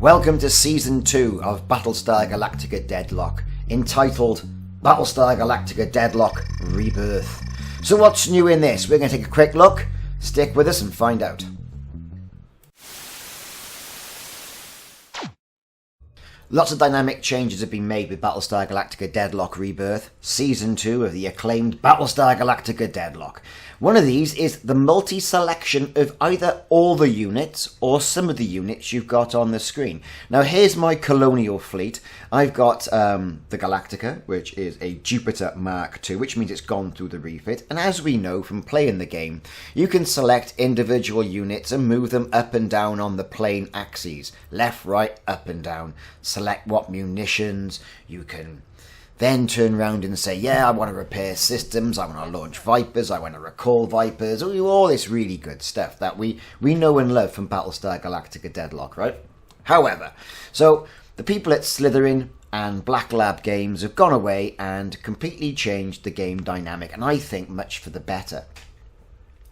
Welcome to Season 2 of Battlestar Galactica Deadlock, entitled Battlestar Galactica Deadlock Rebirth. So what's new in this? We're going to take a quick look. Stick with us and find out. Lots of dynamic changes have been made with Battlestar Galactica Deadlock Rebirth, Season 2 of the acclaimed Battlestar Galactica Deadlock. One of these is the multi-selection of either all the units or some of the units you've got on the screen. Now here's my colonial fleet. I've got the Galactica, which is a Jupiter Mark II, which means it's gone through the refit. And as we know from playing the game, you can select individual units and move them up and down on the plane axes. Left, right, up and down. Select what munitions. You can then turn around and say, yeah, I want to repair systems, I want to launch Vipers, I want to recall Vipers, all this really good stuff that we know and love from Battlestar Galactica Deadlock, right? However, so the people at Slytherin and Black Lab Games have gone away and completely changed the game dynamic, and I think much for the better.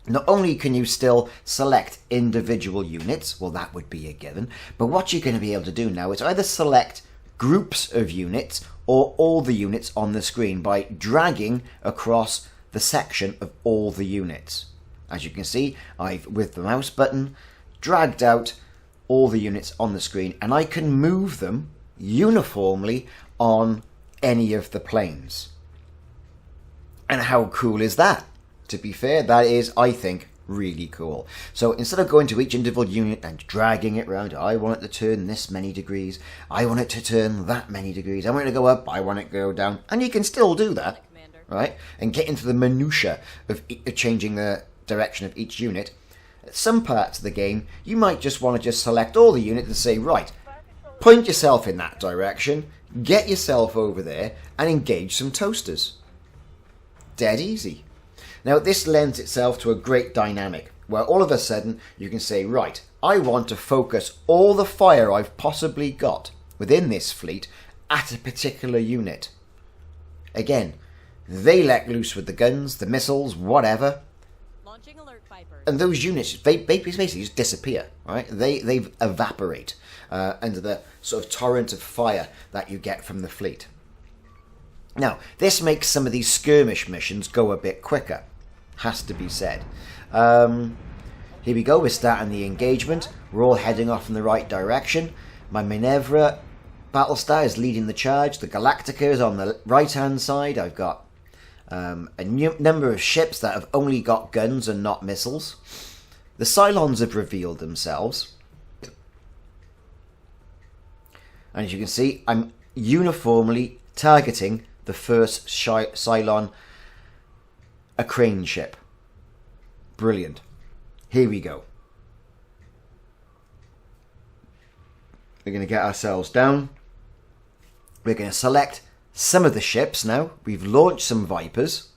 Not only can you still select individual units, well that would be a given, but what you're going to be able to do now is either select groups of units or all the units on the screen by dragging across the section of all the units. As you can see, I've, with the mouse button, dragged out all the units on the screen, and I can move them uniformly on any of the planes. And how cool is that? To be fair, that is, I think, really cool. So instead of going to each individual unit and dragging it around, I want it to turn this many degrees, I want it to turn that many degrees, I want it to go up, I want it to go down, and you can still do that, right? And get into the minutiae of changing the direction of each unit. At some parts of the game, you might just want to just select all the units and say, right, point yourself in that direction, get yourself over there, and engage some toasters. Dead easy. Now this lends itself to a great dynamic where all of a sudden you can say, right, I want to focus all the fire I've possibly got within this fleet at a particular unit. Again, they let loose with the guns, the missiles, whatever. Launching alert Vipers. And those units, they basically just disappear, right? They evaporate under the sort of torrent of fire that you get from the fleet. Now, this makes some of these skirmish missions go a bit quicker. Has to be said. Here we go, we're starting the engagement. We're all heading off in the right direction. My Minerva Battlestar is leading the charge. The Galactica is on the right hand side. I've got a number of ships that have only got guns and not missiles. The Cylons have revealed themselves. And as you can see, I'm uniformly targeting the first Cylon, a crane ship. Brilliant. Here we go. We're going to get ourselves down. We're going to select some of the ships now. We've launched some Vipers.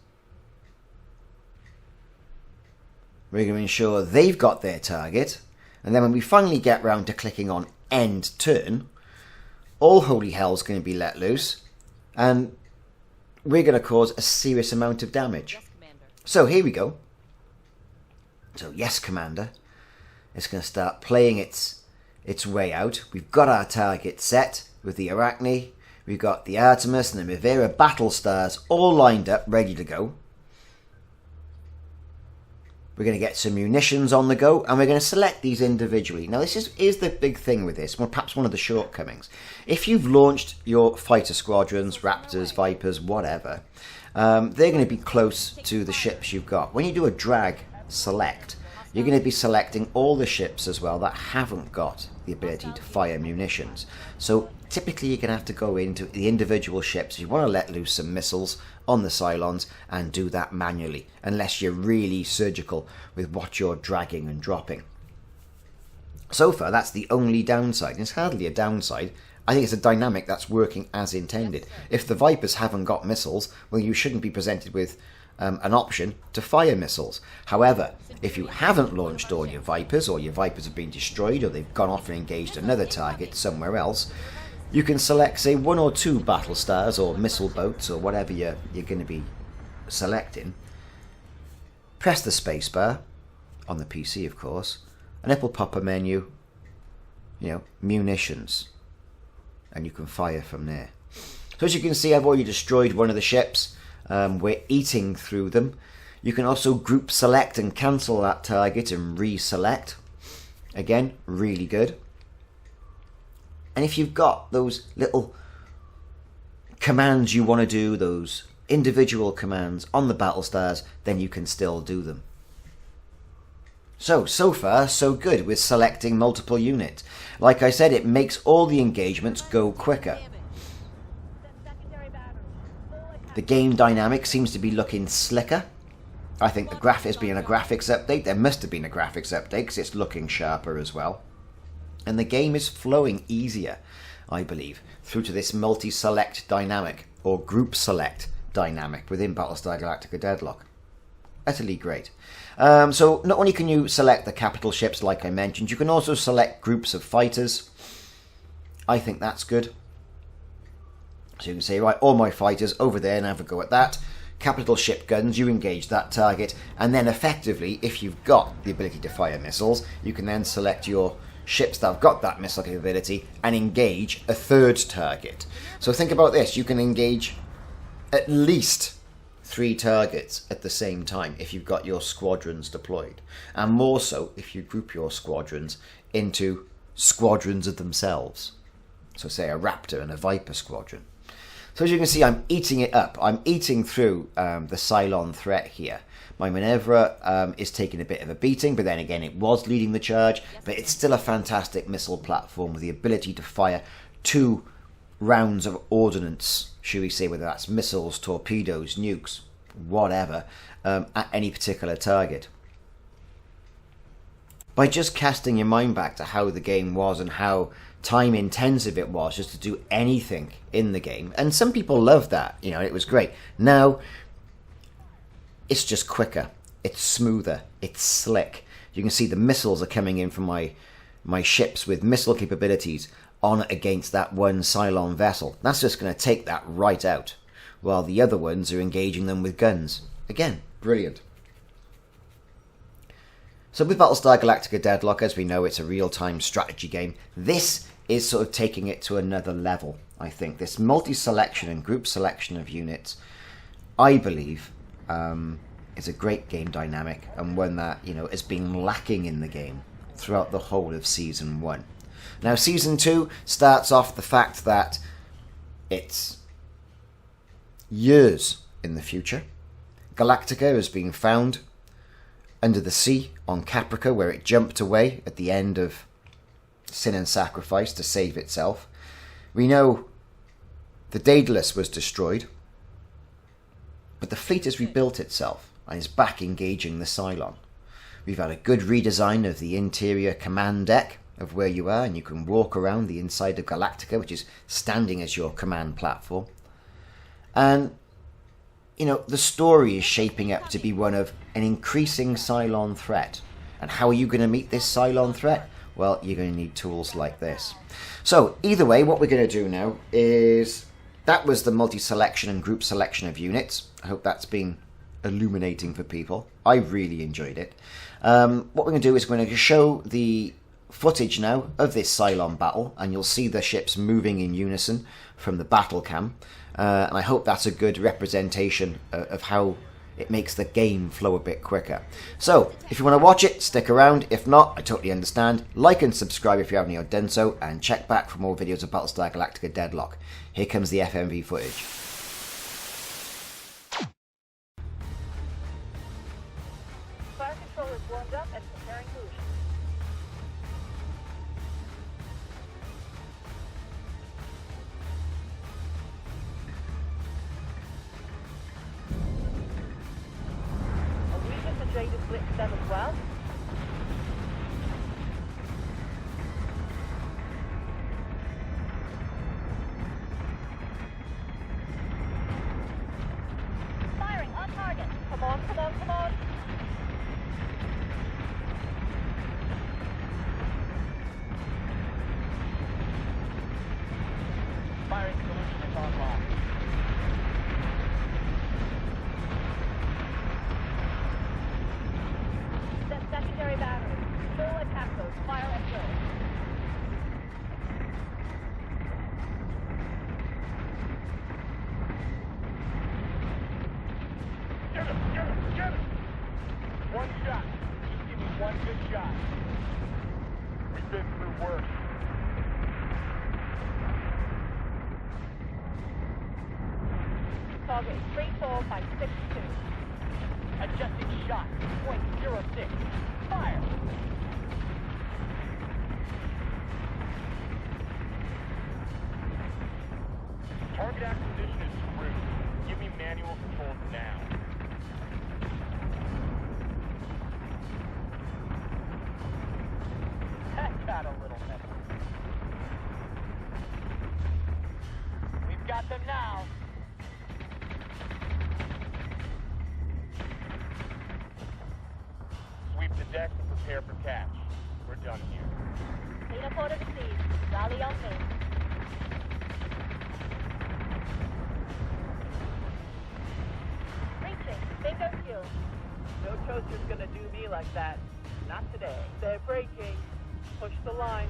We're going to ensure they've got their target. And then when we finally get round to clicking on End Turn, all holy hell's going to be let loose. And we're going to cause a serious amount of damage. Yes, Commander. So here we go. So yes, Commander. It's going to start playing its way out. We've got our target set with the Arachne. We've got the Artemis and the Mivera Battlestars all lined up, ready to go. We're going to get some munitions on the go, and we're going to select these individually. Now this is the big thing with this, well, perhaps one of the shortcomings. If you've launched your fighter squadrons, Raptors, Vipers, whatever, they're going to be close to the ships you've got. When you do a drag select, you're going to be selecting all the ships as well that haven't got the ability to fire munitions. So typically you're going to have to go into the individual ships. You want to let loose some missiles on the Cylons and do that manually, unless you're really surgical with what you're dragging and dropping. So far, that's the only downside. It's hardly a downside. I think it's a dynamic that's working as intended. If the Vipers haven't got missiles, well, you shouldn't be presented with an option to fire missiles. However, if you haven't launched all your Vipers, or your Vipers have been destroyed, or they've gone off and engaged another target somewhere else, you can select, say, 1 or 2 Battlestars or missile boats or whatever you're going to be selecting. Press the spacebar on the PC, of course, and it will pop a menu munitions. And you can fire from there. So as you can see, I've already destroyed one of the ships. We're eating through them. You can also group select and cancel that target and reselect. Again, really good. And if you've got those little commands you want to do, those individual commands on the Battlestars, then you can still do them. So far, so good with selecting multiple units. Like I said, it makes all the engagements go quicker. The game dynamic seems to be looking slicker. I think the graphics being a graphics update, there must have been a graphics update because it's looking sharper as well. And the game is flowing easier, I believe, through to this multi-select dynamic or group select dynamic within Battlestar Galactica Deadlock. Utterly great. So not only can you select the capital ships like I mentioned, you can also select groups of fighters. I think that's good. So you can say, right, all my fighters over there and have a go at that. Capital ship guns, you engage that target, and then effectively, if you've got the ability to fire missiles, you can then select your ships that have got that missile capability and engage a third target. So think about this, you can engage at least 3 targets at the same time if you've got your squadrons deployed, and more so if you group your squadrons into squadrons of themselves. So say a Raptor and a Viper squadron. So as you can see, I'm eating it up. I'm eating through the Cylon threat here. My Manevra is taking a bit of a beating, but then again, it was leading the charge. But it's still a fantastic missile platform with the ability to fire 2 rounds of ordnance, should we say, whether that's missiles, torpedoes, nukes, whatever, at any particular target. By just casting your mind back to how the game was and how time intensive it was just to do anything in the game, and some people loved that, it was great. Now it's just quicker, it's smoother, it's slick. You can see the missiles are coming in from my ships with missile capabilities on against that one Cylon vessel. That's just going to take that right out, while the other ones are engaging them with guns. Again, brilliant. So with Battlestar Galactica Deadlock, as we know, it's a real-time strategy game. This is sort of taking it to another level, I think. This multi-selection and group selection of units, I believe, is a great game dynamic, and one that, has been lacking in the game throughout the whole of Season 1. Now, Season 2 starts off the fact that it's years in the future. Galactica has been found under the sea on Caprica, where it jumped away at the end of Sin and Sacrifice to save itself. We know the Daedalus was destroyed, but the fleet has rebuilt itself and is back engaging the Cylon. We've had a good redesign of the interior command deck of where you are, and you can walk around the inside of Galactica, which is standing as your command platform. And the story is shaping up to be one of an increasing Cylon threat. And how are you going to meet this Cylon threat? Well, you're going to need tools like this. So, either way, what we're going to do now is... That was the multi-selection and group selection of units. I hope that's been illuminating for people. I really enjoyed it. What we're going to do is we're going to show the footage now of this Cylon battle, and you'll see the ships moving in unison from the battle cam. And I hope that's a good representation of how it makes the game flow a bit quicker. So, if you want to watch it, stick around. If not, I totally understand. Like and subscribe if you haven't already done so, and check back for more videos of Battlestar Galactica Deadlock. Here comes the FMV footage. Fire control is warmed up and preparing boost. Jaded blitz them as well. Firing on target. Come on, come on, come on. Firing solution is online. Secondary battery. Full attack mode. Fire at will. Good shot. We've been through worse. Target is free fall by 6-2. Adjusting shot. .06. Fire. Target acquisition is screwed. Give me manual controls now. That got a little messy. We've got them now. Sweep the deck and prepare for catch. We're done here. Clean up order received. Rally on me. Reaching. Bingo fuel. No toaster's gonna do me like that. Not today. They're breaking. Push the line.